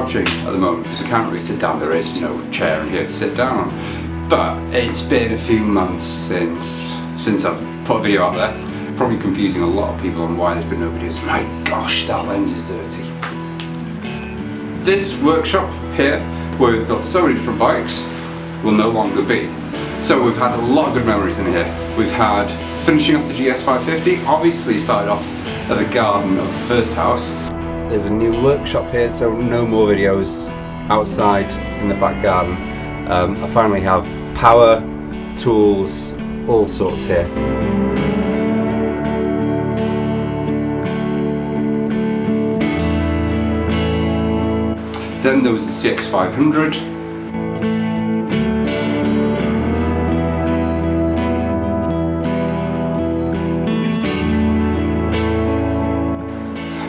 watching at the moment because I can't really sit down. There is no chair in here to sit down on. But it's been a few months since I've put a video out there. Probably confusing a lot of people on why there's been no videos. My gosh, that lens is dirty. This workshop here, where we've got so many different bikes, will no longer be. So we've had a lot of good memories in here. We've had finishing off the GS550, obviously started off at the garden of the first house. There's a new workshop here, so no more videos outside in the back garden. I finally have power, tools, all sorts here. Then there was the CX500.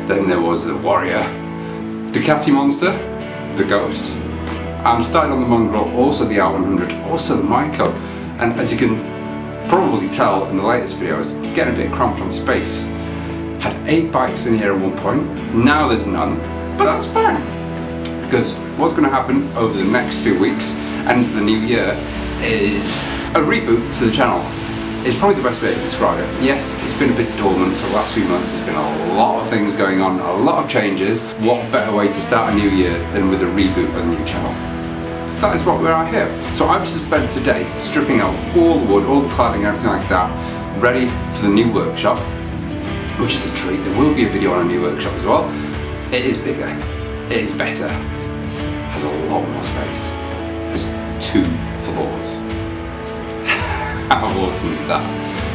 Then there was the Warrior, Ducati Monster, the Ghost. I'm starting on the Mongrel, also the R100, also the Maiko. And as you can probably tell in the latest videos, I'm getting a bit cramped on space. Had 8 bikes in here at one point, now there's none, but that's fine. Because what's going to happen over the next few weeks and into the new year is a reboot to the channel. It's probably the best way to describe it. Yes, it's been a bit dormant for the last few months. There's been a lot of things going on, a lot of changes. What better way to start a new year than with a reboot of a new channel? So that is what we're at here. So I've just spent today stripping out all the wood, all the cladding, everything like that, ready for the new workshop, which is a treat. There will be a video on a new workshop as well. It is bigger, it is better, has a lot more space. There's 2 floors. How awesome is that?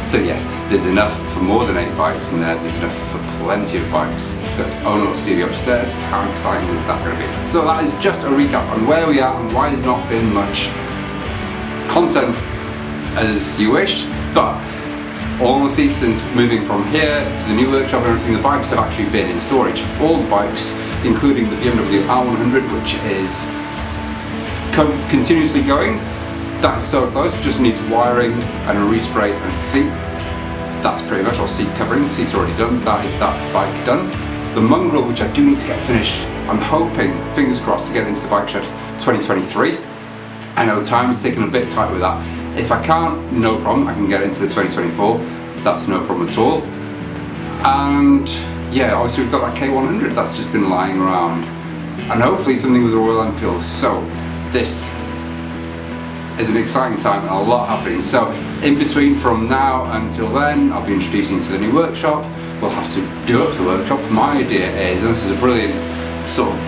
So yes, there's enough for more than 8 bikes in there. There's enough for plenty of bikes. It's got its own little studio upstairs. How exciting is that going to be? So that is just a recap on where we are and why there's not been much content as you wish. But all honesty, since moving from here to the new workshop and everything, the bikes have actually been in storage. All the bikes, including the BMW R100, which is continuously going. That's so close, just needs wiring and a respray and a seat. That's pretty much our seat covering. The seat's already done. That is that bike done. The Mongrel, which I do need to get finished, I'm hoping, fingers crossed, to get into the bike shed 2023. I know time's taking a bit tight with that. If I can't, no problem, I can get into the 2024. That's no problem at all. And yeah, obviously we've got that K100 that's just been lying around. And hopefully something with the Royal Enfield. So this is an exciting time and a lot happening. So in between from now until then, I'll be introducing you to the new workshop. We'll have to do up the workshop. My idea is, and this is a brilliant sort of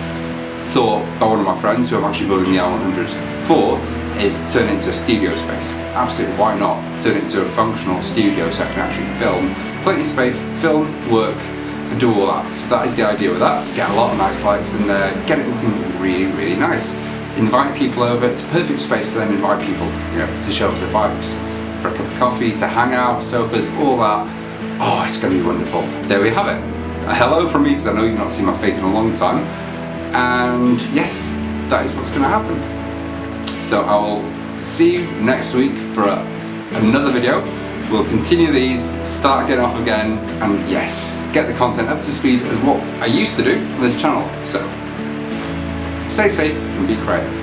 thought by one of my friends who I'm actually building the R100 for, is to turn it into a studio space. Absolutely, why not? Turn it into a functional studio so I can actually film. Plenty of space, film, work, and do all that. So that is the idea with that, to get a lot of nice lights in there, get it looking really, really nice. Invite people over. It's a perfect space to then invite people, to show off their bikes, for a cup of coffee, to hang out, sofas, all that. Oh, it's going to be wonderful. There we have it. A hello from me, because I know you've not seen my face in a long time. And yes, that is what's going to happen. So I will see you next week for another video. We'll continue these, start getting off again, and yes, get the content up to speed as what I used to do on this channel. So stay safe and be creative.